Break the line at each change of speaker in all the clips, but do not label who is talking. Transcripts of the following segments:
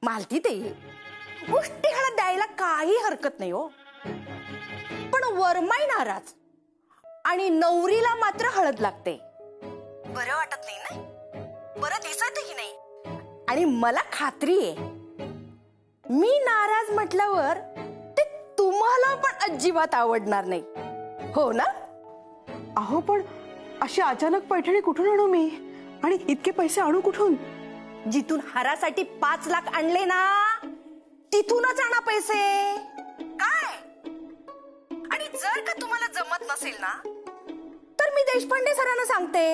मालती ते गोष्टी हळद द्यायला काही हरकत नाही हो, पण वरमाई नाराज आणि नवरीला मात्र हळद लागते. बरं वाटत नाही ना, बरं दिसतही नाही. आणि मला खात्री आहे मी नाराज म्हटल्यावर ते तुम्हाला पण अजिबात आवडणार नाही, हो ना?
अहो पण अशी अचानक पैठणी कुठून आणू मी, आणि इतके पैसे आणू कुठून?
जिथून हारासाठी 5 लाख आणले ना तिथूनच आणा पैसे. काय? आणि जर का तुम्हाला जमत नसेल ना तर मी देशपांडे सरांना सांगते,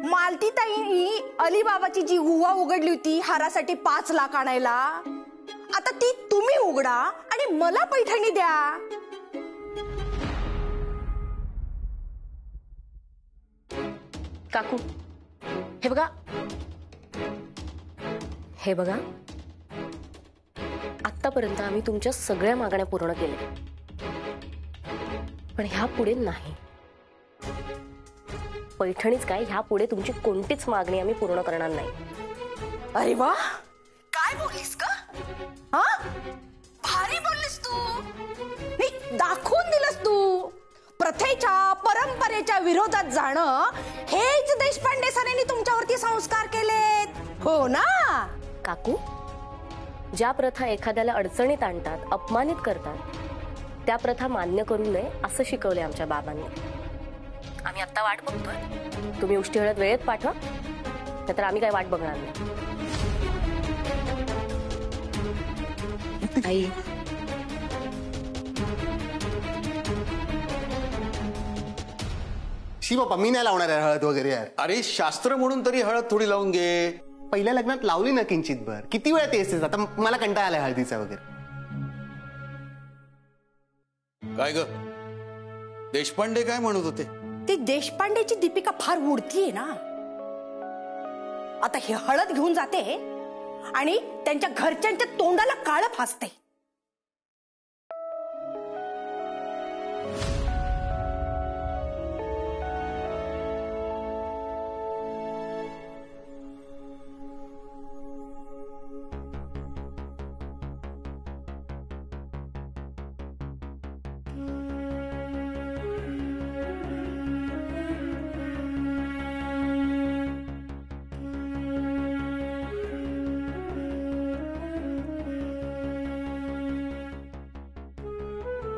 मालतीताईंनी अलिबाबाची जी गुहा उघडली होती हारासाठी 5 लाख आणायला, आता ती तुम्ही उघडा आणि मला पैठणी द्या.
काकू हे बघा आतापर्यंत आम्ही तुमच्या सगळ्या मागण्या पूर्ण केल्या, पण ह्या पुढे नाही. पैठणीच काय, ह्या पुढे तुमची कोणतीच मागणी आम्ही पूर्ण करणार नाही.
अरे वा, काय बोललीस का? हा, भारी बोललीस तू. नाही, दाखवून दिलंस तू. प्रथेच्या परंपरेच्या विरोधात जाणं हेच देशपांडे सरांनी तुमच्यावरती संस्कार केलेत, हो ना?
काकू, ज्या प्रथा एखाद्याला अडचणीत आणतात, अपमानित करतात, त्या प्रथा मान्य करू नये असं शिकवले आमच्या बाबांनी. आम्ही आता वाट बघतोय, तुम्ही उष्टी हळद वेळेत पाठवा, नाहीतर आम्ही काय वाट बघणार नाही. आई,
शी बापा, मी नाही लावणार आहे हळद वगैरे यार.
अरे शास्त्र म्हणून तरी हळद थोडी लावून घे.
पहिल्या लग्नात लावली ना किंचित भर, किती वेळा तेच आता मला कंटाळा आलाय हळदीचा वगैरे.
काय ग, देशपांडे काय म्हणत होते?
ती देशपांडेची दीपिका फार उडतीये ना. आता ही हळद घेऊन जाते आणि त्यांच्या घरच्यांच्या तोंडाला काळं फासते.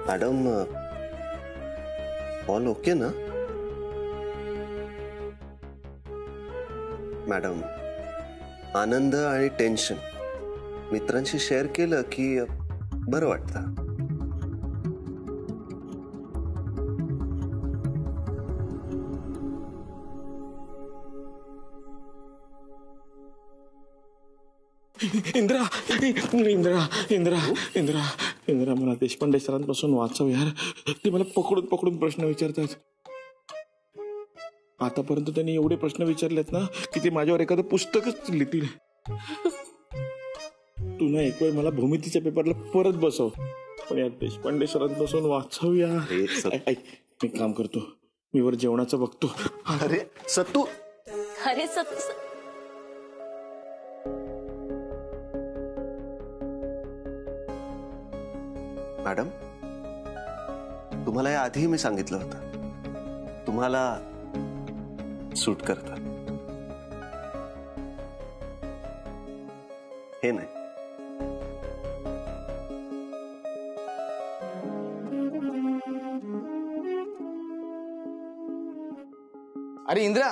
मॅडम, ऑल ओके ना? मॅडम, आनंद आणि टेन्शन मित्रांशी शेअर केलं की बरं वाटतं.
इंद्रा इंद्रा इंद्रा इंद्रा इंद्रा मला देशपांडे सरांपासून वाचव यार. ते मला पकडून पकडून प्रश्न विचारतात. आतापर्यंत त्यांनी एवढे प्रश्न विचारलेत ना की ते माझ्यावर एखादं पुस्तकच लिहितील. तू ना एक वेळ मला भूमितीच्या पेपरला परत बसव, पण या देशपांडे सरांपासून वाचव यार. मी काम करतो, मी वर जेवणाचं बघतो.
अरे सत्तू,
अरे सत्तू,
मॅडम, तुम्हाला या आधी मी सांगितलं होतं तुम्हाला सूट करतं. हे नाही.
अरे इंद्रा,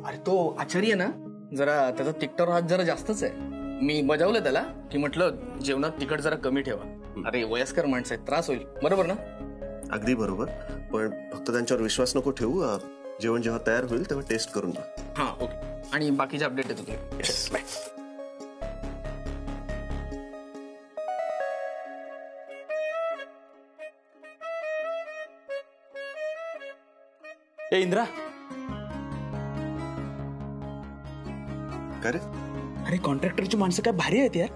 अरे तो आचार्य ना, जरा त्याचा तिखटावर हात जरा जास्तच आहे. मी बजावलं त्याला की म्हटलं जेवणात तिखट जरा कमी ठेवा. अरे वयस्कर माणसं आहेत, त्रास होईल. बरोबर ना?
अगदी बरोबर, पण फक्त त्यांच्यावर विश्वास नको ठेवू. जेवण जेव्हा तयार होईल तेव्हा टेस्ट करून बघ.
हा ओके. आणि बाकीचे अपडेट येतो तुला. बाय.
ए इंद्रा,
काय रे?
अरे कॉन्ट्रॅक्टरची माणसं काय भारी आहेत यार.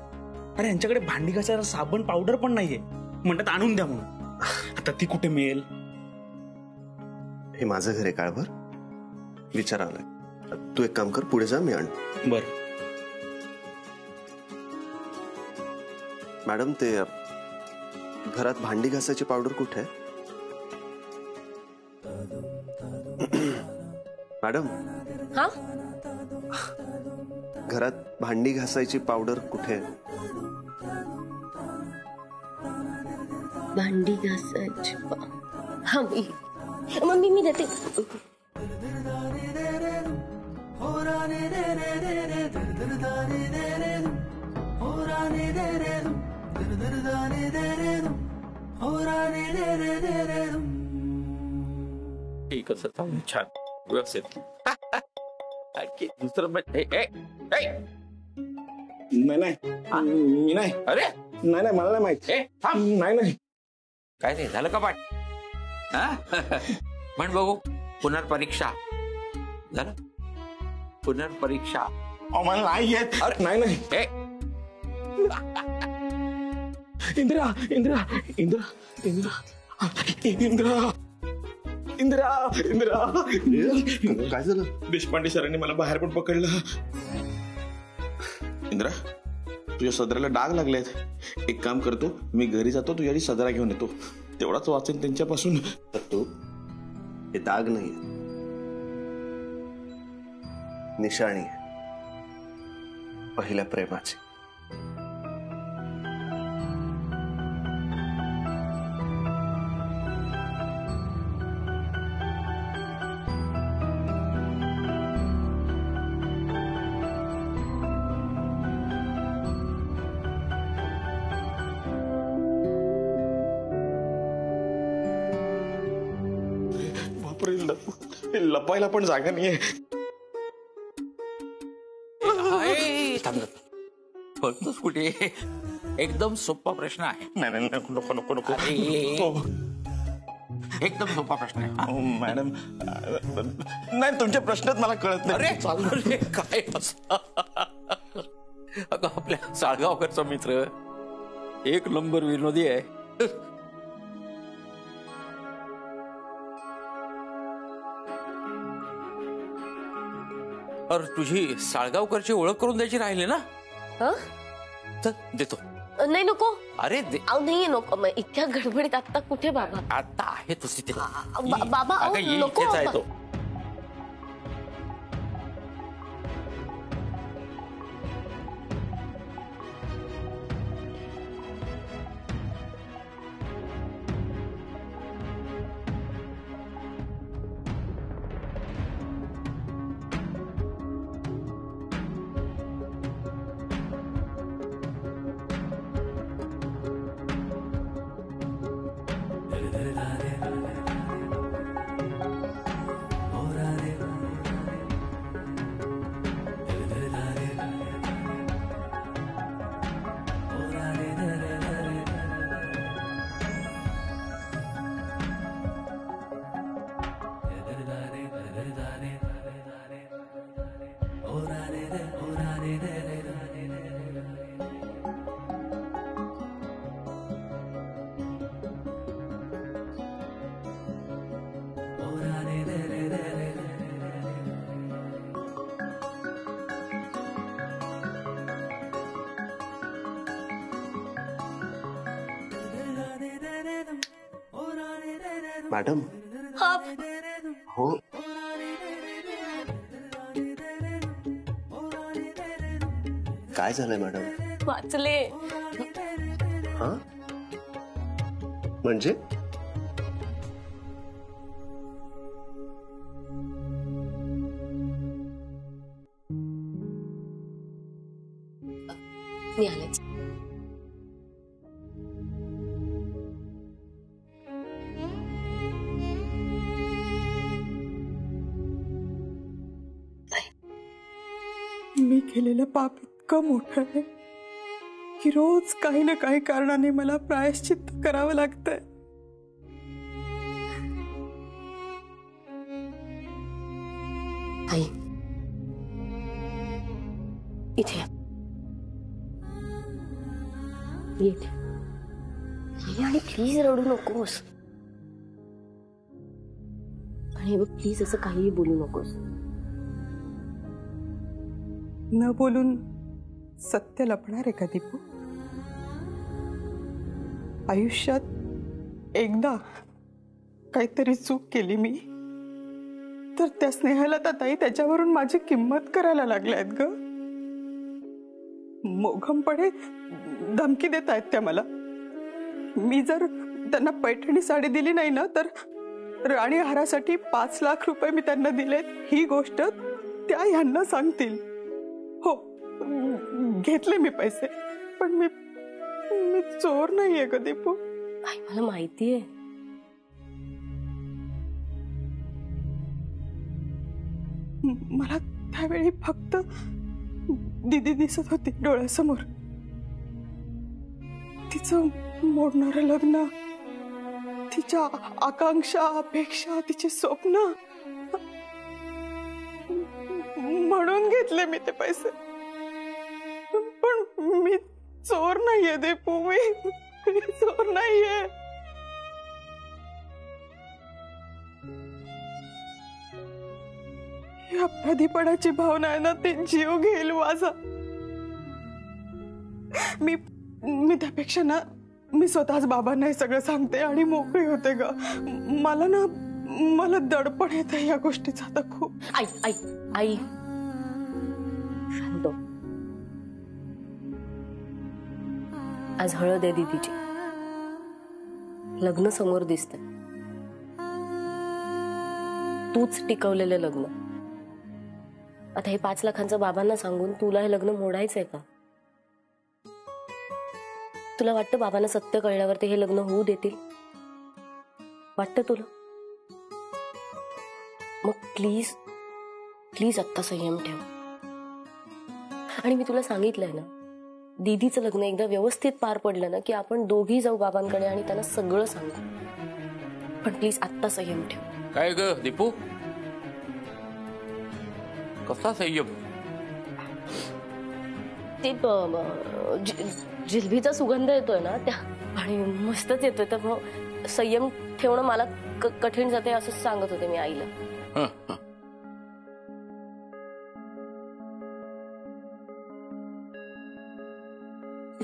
अरे यांच्याकडे भांडी घासायला साबण पावडर पण नाहीये, म्हणतात आणून द्या म्हणून. आता ती कुठे मिळेल?
हे माझं घर आहे काळभर, विचारावं लागेल. तू एक काम कर, पुढे जा, मी आण.
बर.
मॅडम, ते घरात भांडी घासायची पावडर कुठे आहे? मॅडम,
हा,
घरात भांडी घासायची पावडर कुठे आहे?
भांडी घासायची हा, मम्मी मी देते.
ठीक असं चांगलं छान व्यवस्थित. दुसरं नाही मी नाही. अरे नाही मला नाही माहित. नाही
काय नाही झालं का पाठ? म्हण बघू. पुनर्परीक्षा झालं? पुनर्परीक्षा.
मला नाही येत. अरे नाही. इंदिरा इंदिरा इंदिरा इंदिरा इंदिरा इंदिरा इंदिरा.
काय झालं?
देशपांडे सरांनी मला बाहेर पण पकडलं. इंदिरा, तुझ्या सदराला डाग लागलेत. एक काम करतो, मी घरी जातो, तुझ्यासाठी सदरा घेऊन येतो. तेवढाच वाचेन त्यांच्यापासून.
तर तू हे दाग नाही, निशाणी आहे पहिल्या प्रेमाची.
लपायला पण जागा नाहीये.
फक्तच कुठे? एकदम सोपा प्रश्न आहे.
नाही नको नको नको.
एकदम सोपा प्रश्न आहे.
मॅडम, नाही तुमचे प्रश्नच मला कळत नाही.
अरे चालू रे काय अगं, आपल्या साळगावकरचा मित्र एक नंबर विनोदी आहे. अरे तुझी साळगावकरची ओळख करून द्यायची राहिली ना? चल देतो.
नाही नको.
अरे
नाही नको. इतक्या गडबडीत आता कुठे बाबा?
आता आहे तुझी ते
बाबा नको.
आहे तो.
मॅडम, हो काय झालंय मॅडम?
वाचले.
हा म्हणजे?
मी आलेच.
मी केलेलं पाप इतकं मोठं आहे की रोज काही ना काही कारणाने मला प्रायश्चित्त करावं लागतंय.
आई इथे ये आणि प्लीज रडू नकोस. आणि बघ प्लीज असं काहीही बोलू नकोस.
न बोलून सत्य लपणार आहे का दीपू? आयुष्यात एकदा काहीतरी चूक केली मी तर त्या स्नेहाला ताई त्याच्यावरून माझी किंमत करायला लागल्यात ग. मोघमपणे धमकी देत आहेत त्या मला. मी जर त्यांना पैठणी साडी दिली नाही ना तर राणी हारासाठी 5 लाख रुपये मी त्यांना दिलेत ही गोष्ट त्या ह्यांना सांगतील. हो, घेतले मी पैसे, पण मी चोर नाहीये ग दीपू.
आई मला माहितीये.
मला त्यावेळी फक्त दीदी दिसत होती डोळ्यासमोर. तिचं मोडणारं लग्न, तिच्या आकांक्षा, अपेक्षा, तिचे स्वप्न, म्हणून घेतले मी ते पैसे. पण मी चोर नाहीये दीपू, मी चोर नाहीये. ही अपराधीपणाची भावना आहे ना, ती जीव घेईल माझा. मी त्यापेक्षा ना मी स्वतःच बाबांना हे सगळं सांगते आणि मोकळी होते ग. मला दडपण येते या गोष्टीचं आता खूप.
आई आई आई शांत. आज हळद आहे दीदीची. लग्न समोर दिसतंय. तूच टिकवलेलं लग्न. आता हे 5 लाखांचं बाबांना सांगून तुला हे लग्न मोडायचंय का? तुला वाटतं बाबांना सत्य कळल्यावर ते हे लग्न होऊ देतील? वाटतं तुला? मग प्लीज प्लीज आत्ता संयम ठेव. आणि मी तुला सांगितलंय ना, दीदीचं लग्न एकदा व्यवस्थित पार पडलं ना की आपण दोघी जाऊ बाबांकडे आणि त्यांना सगळं सांगू. पण प्लीज आत्ता संयम ठेव.
काय ग दीपू, कसा संयम?
ते जिलबीचा सुगंध येतोय ना त्या, आणि मस्तच येतोय, तर मग संयम ठेवणं मला कठीण जाते असं सांगत होते मी आईला.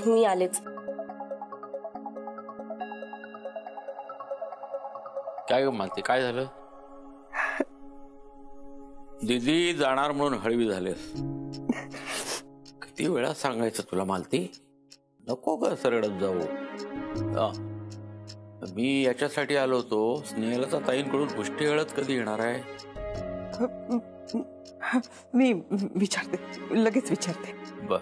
मी आलेच.
काय ग मालती, काय झालं? दीदी जाणार म्हणून हळवी झालेस. किती वेळा सांगायचं तुला मालती, नको ग सरळच जाऊ. मी याच्यासाठी आलो होतो, स्नेहलता ताईंकडून पुष्टी हळद कधी येणार आहे?
मी विचारते, लगेच विचारते.
बर.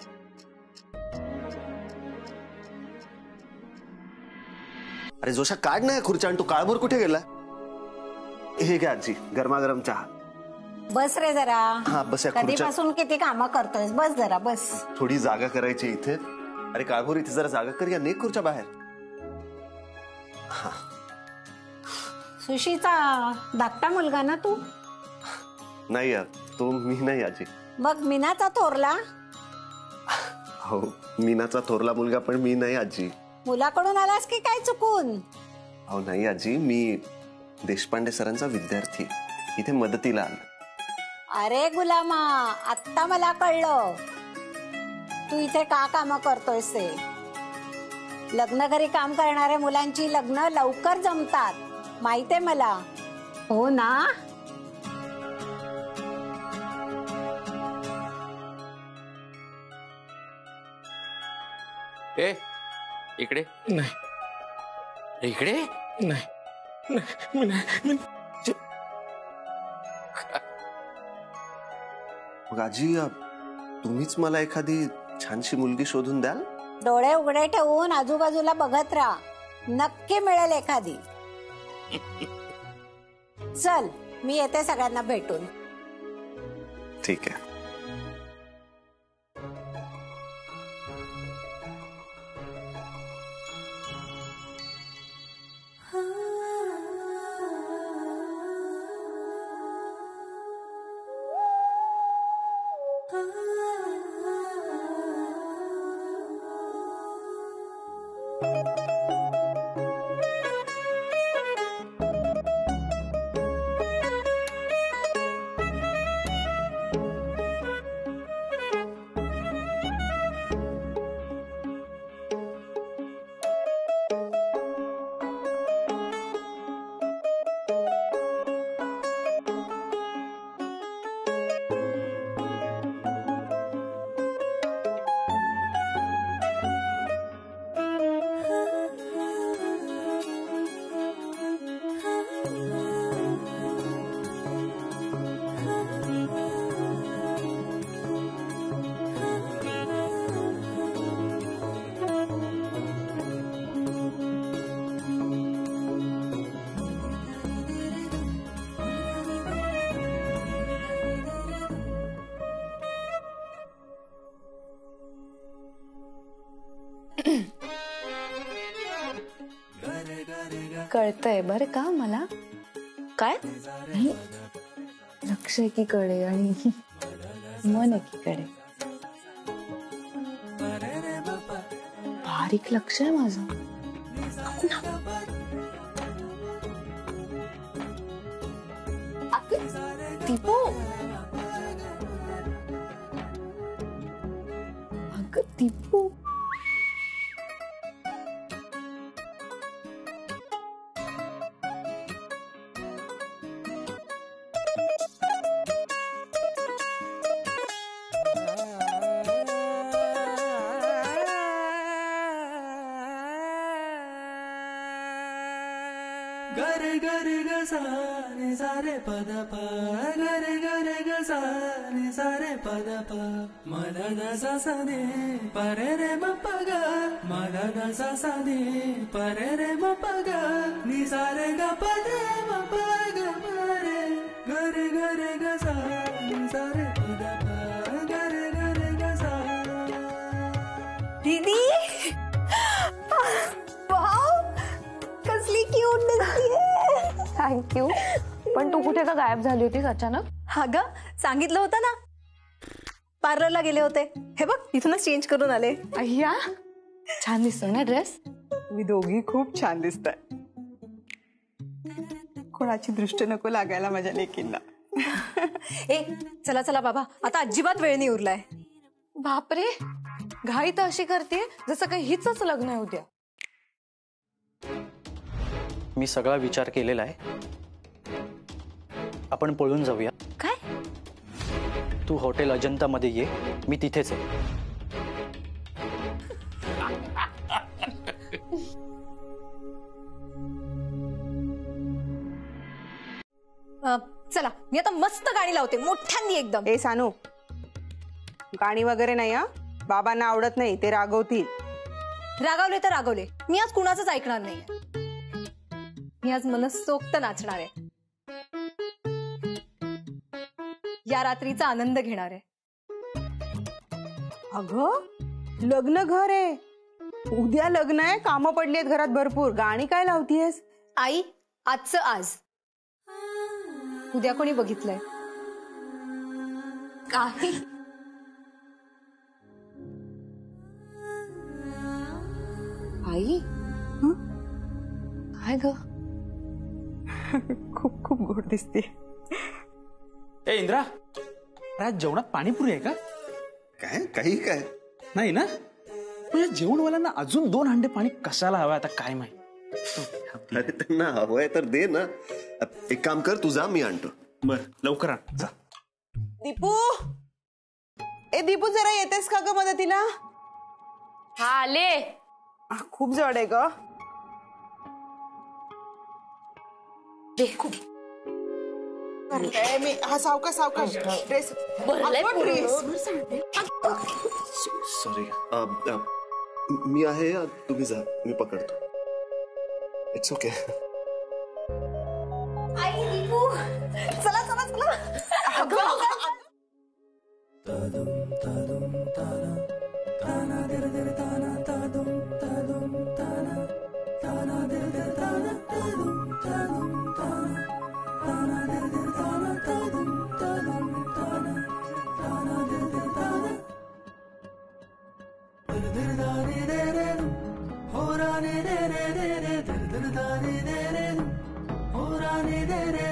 अरे जोशा, काढ ना खुर्च्या. आणि तू काळभोर कुठे गेला? हे घ्या आजी, गरमागरम चहा.
बस रे जरा.
हा बस.
कधीपासून किती कामं करतोय, बस जरा बस.
थोडी जागा करायची इथे. अरे काळभोर, इथे जरा जागा कर. या नेक खुर्च्या बाहेर.
सुशीचा धाकटा मुलगा ना तू?
नाही यार, तो मी नाही आजी.
मग मीनाचा थोरला?
हो, मीनाचा थोरला मुलगा, पण मी नाही आजी.
मुलाकडून आलास की काय चुकून?
हो नाही आजी, मी देशपांडे सरांचा विद्यार्थी, इथे मदतीला आलो.
अरे गुलामा, आत्ता मला कळलं तू इथे का काम करतोयस ते. लग्न घरी काम करणाऱ्या मुलांची लग्न लवकर जमतात, माहितीये मला. हो ना?
ए इकडे.
नाही
इकडे
नाही नाही.
मग आजी, तुम्हीच मला एखादी छानशी मुलगी शोधून द्याल?
डोळे उघडे ठेवून आजूबाजूला बघत राहा, नक्की मिळेल एखादी. चल, मी येते सगळ्यांना भेटून.
ठीक आहे.
कळतंय बरं का मला.
काय?
नाही, लक्ष एकीकडे आणि मन एकीकडे. बारीक लक्ष आहे माझं.
दीपू,
अगं दीपू,
गरे गरे गसा नि सारे पद प गरे गरे गसा नि सारे पद प मद द सा सा दे परे रे म प ग मद द सा सा दे परे रे म प ग नि सारे ग प दे म प ग म रे गरे गरे गसा नि सारे पद प गरे गरे गसा.
दीदी, कसली क्यूट दिसतीये.
थँक्यू. पण तू कुठे का गायब झाली होतीस अचानक?
हा ग, सांगितलं होतं ना, पार्लरला गेले होते. हे बघ, इथूनच चेंज करून आले.
अय्या, छान दिसतोय ना ड्रेस.
मी दोघी खूप छान दिसताय. कोणाची दृष्टी नको लागायला माझ्या लेकींना.
ए चला चला बाबा, आता अजिबात वेळ नाही उरलाय.
बापरे, घाई तर अशी करते जसं काही हिचंच लग्न आहे उद्या.
मी सगळा विचार केलेला आहे. आपण पळून जाऊया.
काय?
तू हॉटेल अजंता मध्ये ये, मी तिथेच आहे.
चला, मी आता मस्त गाणी लावते, मोठ्यांनी एकदम.
ए सानू, गाणी वगैरे नाही हा. बाबांना आवडत नाही, ते रागवतील.
रागावले तर रागावले, मी आज कुणाचंच ऐकणार नाही. मी आज मनसोक्त नाचणार आहे. या रात्रीचा आनंद घेणार आहे.
अगं, लग्न घर आहे, उद्या लग्न आहे, कामं पडली आहेत घरात भरपूर. गाणी काय लावतीयस?
आई, आजचं आज, उद्या कोणी बघितलंय?
काही आई, काय ग?
खूप खूप गोड दिसते.
ए इंद्रा, आज जेवणात पाणीपुरी आहे का?
काय काही काय
नाही ना. म्हणजे जेवणवाल्यांना अजून 2 हंडे पाणी कशाला हवं आता काय माहिती.
अरे त्यांना हवंय तर दे ना. एक काम कर, तू जा, मी आणतो.
बर, लवकर आण जा.
दीपू, ए दीपू, जरा येतेस का ग मदतीला?
हा आले.
खूप जड आहे ग. मी हा सावकाश सावकाश ड्रेस
सॉरी. मी आहे, तुम्ही जा, मी पकडतो. It's okay.
आई, दीपू, चला चला चला.
हो राने दे रे,